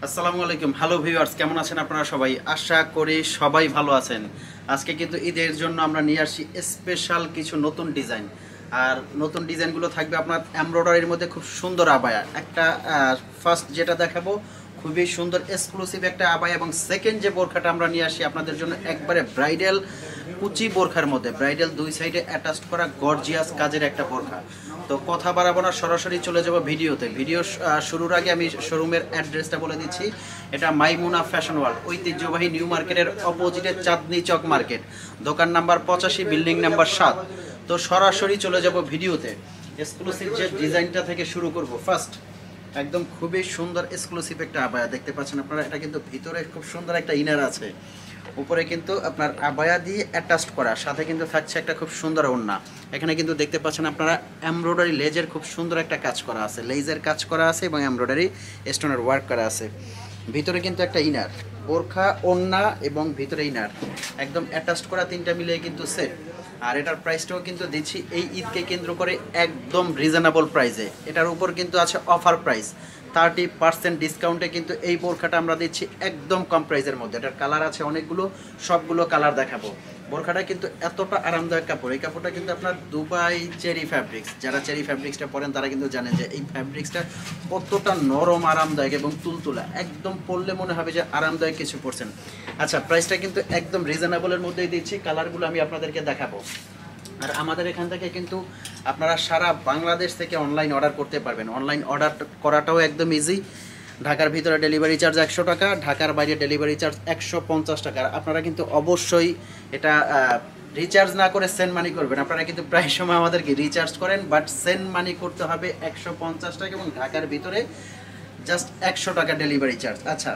আসসালামু আলাইকুম। Hello viewers, কেমন আছেন আপনারা সবাই? আশা করি সবাই ভালো আছেন। আজকে কিন্তু ঈদের জন্য আমরা নিয়ে আসছি স্পেশাল কিছু নতুন ডিজাইন। আর নতুন ডিজাইনগুলো থাকবে আপনার এমব্রয়ডারির মধ্যে খুব সুন্দর আবায়া। একটা ফার্স্ট যেটা দেখাবো খুবই সুন্দর এক্সক্লুসিভ একটা আবায়া, এবং সেকেন্ড যে বোরখাটা আমরা নিয়ে আসি আপনাদের জন্য একবারে ব্রাইডাল কুচি বোরখার মধ্যে, ব্রাইডাল দুই সাইডে অ্যাটাচ করা গর্জিয়াস কাজের একটা বোরখা। তো কথা বাড়াবো না, সরাসরি চলে যাব ভিডিওতে। ভিডিও শুরুর আগে আমি শোরুমের অ্যাড্রেসটা বলে দিচ্ছি। এটা মাইমুনা ফ্যাশন ওয়ার্ল্ড, ঐতিহ্যবাহী নিউ মার্কেটের অপোজিটে চাঁদনি চক মার্কেট, দোকান নাম্বার 85, বিল্ডিং নাম্বার 7। তো সরাসরি চলে যাব ভিডিওতে। এক্সক্লুসিভ যে ডিজাইনটা থেকে শুরু করব। ফার্স্ট একদম খুবই সুন্দর এক্সক্লুসিভ একটা আবায়া দেখতে পাচ্ছেন আপনারা। এটা কিন্তু ভিতরে খুব সুন্দর একটা ইনার আছে, উপরে কিন্তু আপনার আবায়া দিয়ে অ্যাটাচড করা, সাথে কিন্তু থাকছে একটা খুব সুন্দর ওড়না। এখানে কিন্তু দেখতে পাচ্ছেন আপনারা এমব্রয়ডারি লেজের খুব সুন্দর একটা কাজ করা আছে, লেজের কাজ করা আছে এবং এমব্রয়ডারি স্টোনের ওয়ার্ক করা আছে। ভিতরে কিন্তু একটা ইনার, বোরখা, ওড়না এবং ভিতরে ইনার একদম অ্যাটাচড করা, তিনটা মিলিয়ে কিন্তু সেট। আর এটার প্রাইসটাও কিন্তু দিচ্ছি এই ঈদকে কেন্দ্র করে একদম রিজনেবল প্রাইসে। এটার উপর কিন্তু আছে অফার প্রাইস 30% ডিসকাউন্টে, কিন্তু এই বোরখাটা আমরা দিচ্ছি একদম কম প্রাইসের মধ্যে। এটার কালার আছে অনেকগুলো, সবগুলো কালার দেখাবো। বোরখাটা কিন্তু এতটা আরামদায়ক কাপড়, এই কাপড়টা কিন্তু আপনার দুবাই চেরি ফ্যাব্রিক্স, যারা চেরি ফ্যাব্রিক্সটা পরেন তারা কিন্তু জানেন যে এই ফ্যাব্রিক্সটা কতটা নরম, আরামদায়ক এবং তুলতুলা, একদম পরলে মনে হবে যে আরামদায়ক কিছু পরছেন। আচ্ছা, প্রাইসটা কিন্তু একদম রিজনেবলের মধ্যেই দিচ্ছি। কালারগুলো আমি আপনাদেরকে দেখাবো। আর আমাদের এখান থেকে কিন্তু আপনারা সারা বাংলাদেশ থেকে অনলাইন অর্ডার করতে পারবেন। অনলাইন অর্ডার করাটাও একদম ইজি। ঢাকার ভিতরে ডেলিভারি চার্জ 100 টাকা, ঢাকার বাইরে ডেলিভারি চার্জ 150 টাকা। আপনারা কিন্তু অবশ্যই এটা রিচার্জ না করে সেন্ড মানি করবেন। আপনারা কিন্তু প্রায় সময় আমাদেরকে রিচার্জ করেন, বাট সেন্ড মানি করতে হবে 150 টাকা, এবং ঢাকার ভিতরে জাস্ট 100 টাকা ডেলিভারি চার্জ। আচ্ছা,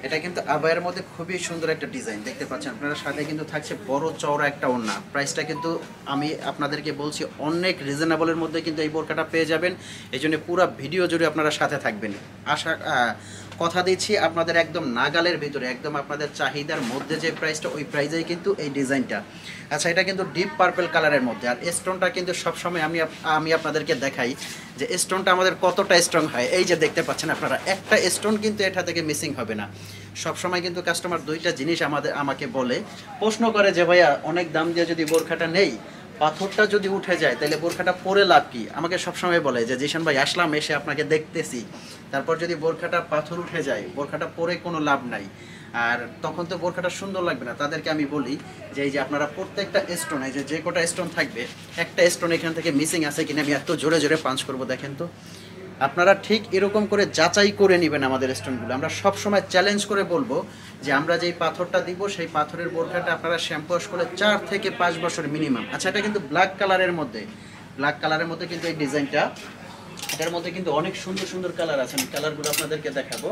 এটা কিন্তু আবায়ের মধ্যে খুবই সুন্দর একটা ডিজাইন দেখতে পাচ্ছেন আপনারা, সাথে কিন্তু থাকছে বড় চওড়া একটা ওড়না। প্রাইসটা কিন্তু আমি আপনাদেরকে বলছি অনেক রিজনেবলের মধ্যে কিন্তু এই বোরকাটা পেয়ে যাবেন। এই জন্য পুরো ভিডিও জুড়ে আপনারা সাথে থাকবেন। কথা দিচ্ছি আপনাদের একদম নাগালের ভিতরে, একদম আপনাদের চাহিদার মধ্যে যে প্রাইসটা, ওই প্রাইসেই কিন্তু এই ডিজাইনটা। আচ্ছা, এটা কিন্তু ডিপ পার্পল কালারের মধ্যে। আর স্টোনটা কিন্তু সবসময় আমি আপনাদেরকে দেখাই যে স্টোনটা আমাদের কতটা স্ট্রং হয়। এই যে দেখতে পাচ্ছেন আপনারা, একটা স্টোন কিন্তু এটা থেকে মিসিং হবে না। সবসময় কিন্তু কাস্টমার দুইটা জিনিস আমাকে বলে, প্রশ্ন করে যে ভাইয়া অনেক দাম দিয়ে যদি বোরখাটা নেই, পাথরটা যদি উঠে যায় তাহলে বোরখাটা পরে লাভ কি? আমাকে সবসময় বলে যে জিশান ভাই, আসলাম, এসে আপনাকে দেখতেছি, তারপর যদি বোরখাটা পাথর উঠে যায়, বোরখাটা পরে কোনো লাভ নাই, আর তখন তো বোরখাটা সুন্দর লাগবে না। তাদেরকে আমি বলি যে এই যে আপনারা প্রত্যেকটা স্টোন, এই যে কটা স্টোন থাকবে, একটা স্টোন এখান থেকে মিসিং আছে কিনা আমি এত জোরে জোরে পাঞ্চ করবো, দেখেন তো। আপনারা ঠিক এরকম করে যাচাই করে নেবেন আমাদের স্টোনগুলো। আমরা সব সময় চ্যালেঞ্জ করে বলবো যে আমরা যেই পাথরটা দিব সেই পাথরের বোরখাটা আপনারা শ্যাম্পু ওয়াশ করে 4 থেকে 5 বছর মিনিমাম। আচ্ছা, এটা কিন্তু ব্ল্যাক কালারের মধ্যে, ব্ল্যাক কালারের মধ্যে কিন্তু এই ডিজাইনটা, এটার মধ্যে কিন্তু অনেক সুন্দর সুন্দর কালার আছে। আমি কালারগুলো আপনাদেরকে দেখাবো।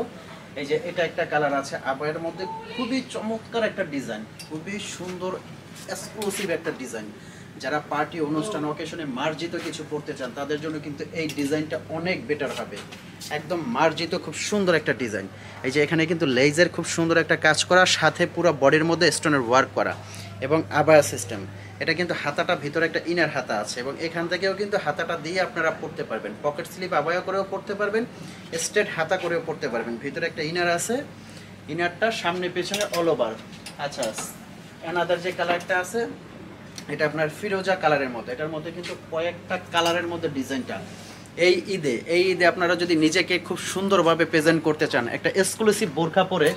এই যে এটা একটা কালার আছে আবায়ের মধ্যে, খুবই চমৎকার একটা ডিজাইন, খুবই সুন্দর এক্সক্লুসিভ একটা ডিজাইন। যারা পার্টি, অনুষ্ঠান, অকেশনে মার্জিত কিছু পড়তে চান তাদের জন্য কিন্তু এই ডিজাইনটা অনেক বেটার হবে। একদম মার্জিত খুব সুন্দর একটা ডিজাইন। এই যে এখানে কিন্তু লেজের খুব সুন্দর একটা কাজ করা, সাথে পুরো বডির মধ্যে স্টোনের ওয়ার্ক করা এবং আবায়া সিস্টেম। এটা কিন্তু হাতাটা ভিতরে একটা ইনার হাতা আছে, এবং এখান থেকেও কিন্তু হাতাটা দিয়ে আপনারা পরতে পারবেন। পকেট স্লিপ আবায়া করেও পরতে পারবেন, স্ট্রেট হাতা করেও পরতে পারবেন। ভিতরে একটা ইনার আছে, ইনারটা সামনে পেছনে অল ওভার। আচ্ছা, অ্যানাদার যে কালারটা আছে এটা আপনার ফিরোজা কালারের মধ্যে। এটার মধ্যে কিন্তু কয়েকটা কালারের মধ্যে ডিজাইনটা। এই ঈদে আপনারা যদি নিজেকে খুব সুন্দরভাবে প্রেজেন্ট করতে চান, একটা এক্সক্লুসিভ বোরখা পরে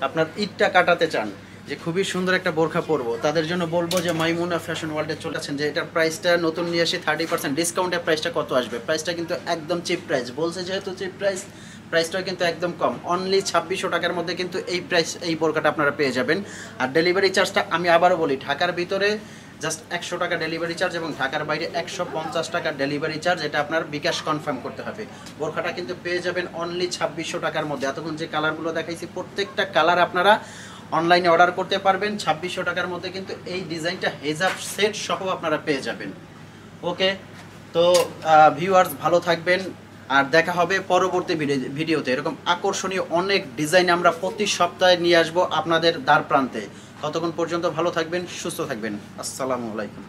আপনার ঈদটা কাটাতে চান, যে খুবই সুন্দর একটা বোরখা পরবো, তাদের জন্য বলবো যে মাইমুনা ফ্যাশন ওয়ার্ল্ডে চলে আসেন। যে এটার প্রাইসটা নতুন নিয়ে আসি 30% ডিসকাউন্টের প্রাইসটা কত আসবে? প্রাইসটা কিন্তু একদম চিপ প্রাইস বলছে, যেহেতু চিপ প্রাইস, প্রাইসটাও কিন্তু একদম কম, অনলি 2600 টাকার মধ্যে কিন্তু এই বোরখাটা আপনারা পেয়ে যাবেন। আর ডেলিভারি চার্জটা আমি আবারও বলি, ঢাকার ভিতরে জাস্ট 100 টাকা ডেলিভারি চার্জ, এবং ঢাকার বাইরে 150 টাকা ডেলিভারি চার্জ। এটা আপনার বিকাশ কনফার্ম করতে হবে। বোরখাটা কিন্তু পেয়ে যাবেন অনলি 2600 টাকার মধ্যে। এতক্ষণ যে কালারগুলো দেখাইছি প্রত্যেকটা কালার আপনারা অনলাইনে অর্ডার করতে পারবেন 2600 টাকার মধ্যে, কিন্তু এই ডিজাইনটা হেজাব সেট সহ আপনারা পেয়ে যাবেন। ওকে, তো ভিউয়ার্স ভালো থাকবেন, আর দেখা হবে পরবর্তী ভিডিওতে। এরকম আকর্ষণীয় অনেক ডিজাইন আমরা প্রতি সপ্তাহে নিয়ে আসবো আপনাদের দ্বার প্রান্তে। ততক্ষণ পর্যন্ত ভালো থাকবেন, সুস্থ থাকবেন। আসসালামু আলাইকুম।